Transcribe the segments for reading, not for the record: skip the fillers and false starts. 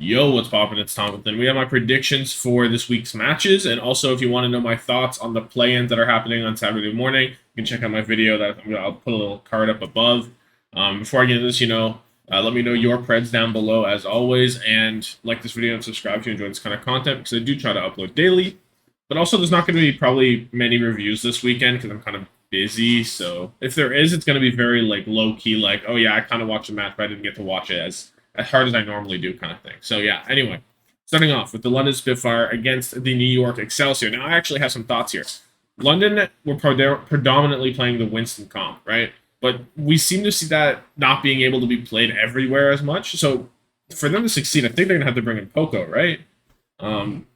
Yo, what's poppin'? It's Tommathan. We have my predictions for this week's matches, and also if you want to know my thoughts on the play-ins that are happening on Saturday morning, you can check out my video that I'll put a little card up above. Before I get into this, let me know your Preds down below as always, and like this video and subscribe if you enjoy this kind of content because I do try to upload daily. But also, there's not going to be probably many reviews this weekend because I'm kind of busy. So if there is, it's going to be very like low key, like oh yeah, I kind of watched the match, but I didn't get to watch it as hard as I normally do, kind of thing. So yeah. Anyway, starting off with the London Spitfire against the New York Excelsior. Now I actually have some thoughts here. London were predominantly playing the Winston comp, right? But we seem to see that not being able to be played everywhere as much. So for them to succeed, I think they're gonna have to bring in Poco, right? Um,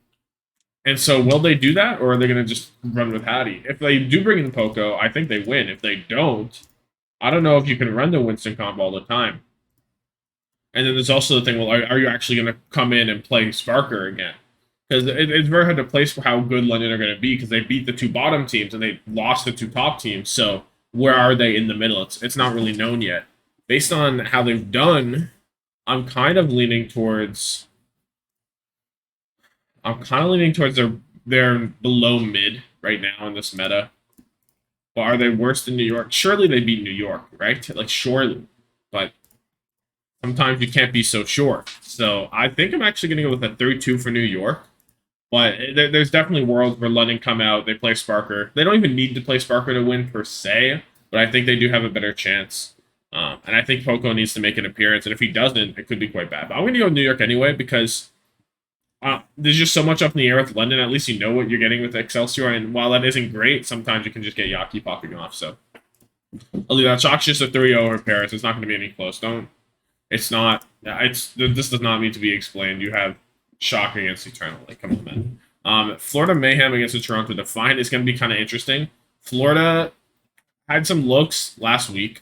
and so, will they do that, or are they going to just run with Hattie? If they do bring in Poco, I think they win. If they don't, I don't know if you can run the Winston comp all the time. And then there's also the thing, well, are you actually going to come in and play Sparker again? Because it's very hard to place how good London are going to be because they beat the two bottom teams and they lost the two top teams. So where are they in the middle? It's not really known yet. Based on how they've done, I'm kind of leaning towards they're below mid right now in this meta. But are they worse than New York? Surely they beat New York, right? Like surely. But sometimes you can't be so sure. So I think I'm actually going to go with a 3-2 for New York. But there's definitely worlds where London come out, they play Sparker. They don't even need to play Sparker to win per se, but I think they do have a better chance. And I think Poco needs to make an appearance, and if he doesn't, it could be quite bad. But I'm going to go New York anyway because there's just so much up in the air with London. At least you know what you're getting with Excelsior, and while that isn't great, sometimes you can just get Yaki popping off. So I'll leave that. Shock's just a 3-0 over Paris. It's not going to be any close. Don't. It's not. This does not need to be explained. You have Shock against Eternal. Like, come on, man. Florida Mayhem against the Toronto Defiant is going to be kind of interesting. Florida had some looks last week,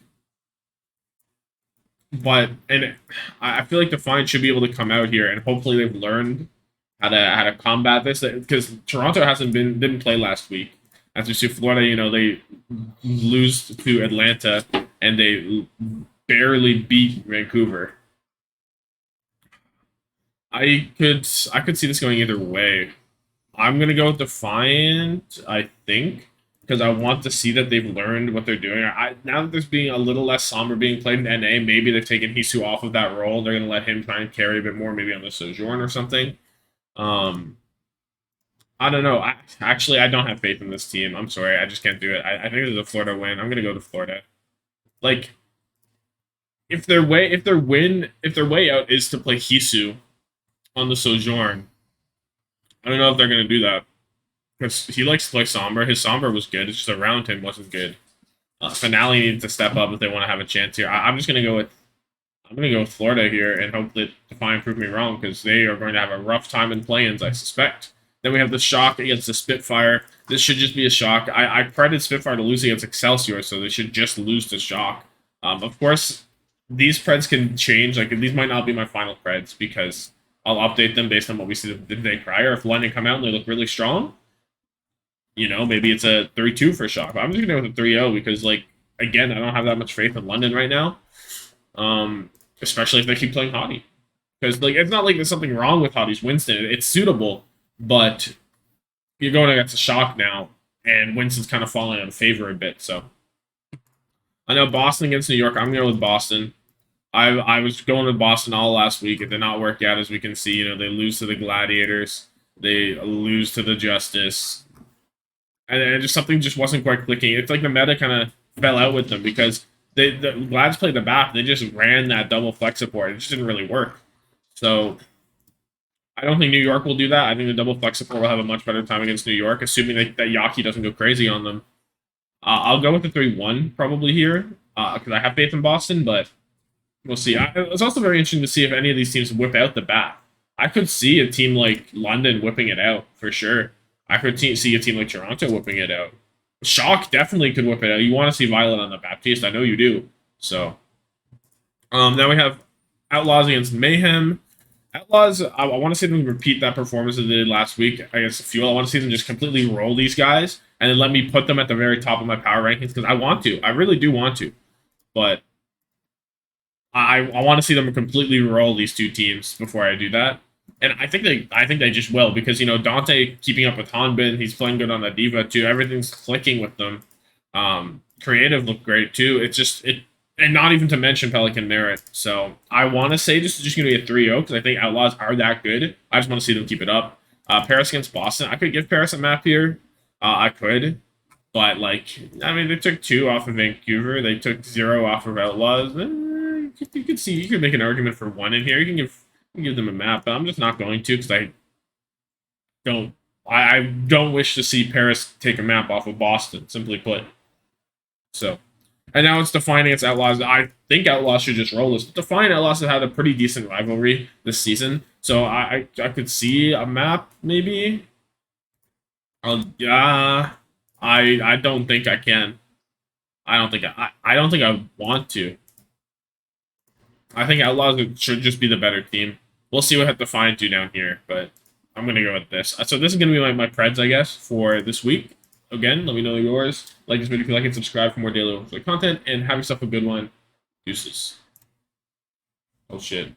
and I feel like Defiant should be able to come out here, and hopefully they've learned how to combat this because Toronto didn't play last week. As we see, Florida, they lose to Atlanta and they barely beat Vancouver. I could see this going either way. I'm gonna go with Defiant, I think, because I want to see that they've learned what they're doing. Now that there's being a little less Somber being played in NA, maybe they've taken Hisu off of that role. They're gonna let him try and carry a bit more, maybe on the Sojourn or something. I don't know. I don't have faith in this team. I'm sorry, I just can't do it. I think it's a Florida win. I'm gonna go to Florida. Like, if their way out is to play Hisu on the Sojourn, I don't know if they're gonna do that because he likes to play Sombra. His Sombra was good. It's just around him wasn't good. Finale needs to step up if they want to have a chance here. I'm just gonna go with Florida here and hope that Defiant prove me wrong because they are going to have a rough time in play-ins, I suspect. Then we have the Shock against the Spitfire. This should just be a Shock. I credit Spitfire to lose against Excelsior, so they should just lose to Shock. Of course, these Preds can change. Like, these might not be my final Preds because I'll update them based on what we see the day prior. If London come out and they look really strong, maybe it's a 3-2 for Shock. But I'm just going to go with a 3-0 because, like, again, I don't have that much faith in London right now. Especially if they keep playing Hottie. Because, like, it's not like there's something wrong with Hottie's Winston. It's suitable, but you're going against a Shock now, and Winston's kind of falling out of favor a bit, so. I know Boston against New York. I'm going with Boston. I was going with Boston all last week. It did not work out, as we can see. They lose to the Gladiators. They lose to the Justice. And just something just wasn't quite clicking. It's like the meta kind of fell out with them because the Glads played the back. They just ran that double flex support. It just didn't really work. So I don't think New York will do that. I think the double flex support will have a much better time against New York, assuming that Yaki doesn't go crazy on them. I'll go with the 3-1 probably here because I have faith in Boston, but we'll see. It's also very interesting to see if any of these teams whip out the bat. I could see a team like London whipping it out for sure. I could see a team like Toronto whipping it out. Shock definitely could whip it out. You want to see Violet on the Baptiste. I know you do. So, now we have Outlaws against Mayhem. Outlaws, I want to see them repeat that performance that they did last week against Fuel. I want to see them just completely roll these guys and then let me put them at the very top of my power rankings because I want to. I really do want to. But I want to see them completely roll these two teams before I do that. And I think they just will because Dante keeping up with Hanbin, he's playing good on the Diva too. Everything's clicking with them. Creative looked great too. It's just it, and not even to mention Pelican Merit. So I want to say this is just going to be a 3-0 because I think Outlaws are that good. I just want to see them keep it up. Paris against Boston. I could give Paris a map here. I could. But, like, I mean, they took 2 off of Vancouver. They took 0 off of Outlaws. You could see, you could make an argument for 1 in here. You can give them a map, but I'm just not going to because don't, I don't wish to see Paris take a map off of Boston, simply put. So, and now it's Defiant against Outlaws. I think Outlaws should just roll this. But Defiant Outlaws have had a pretty decent rivalry this season, so I could see a map maybe. Yeah, I don't think I can. I don't think I want to. I think Outlaws should just be the better team. We'll see what Defiant do down here, but I'm gonna go with this. So this is gonna be my Preds, I guess, for this week. Again, let me know yours. Like this video if you like it, subscribe for more daily content, and have yourself a good one. Deuces. Oh shit.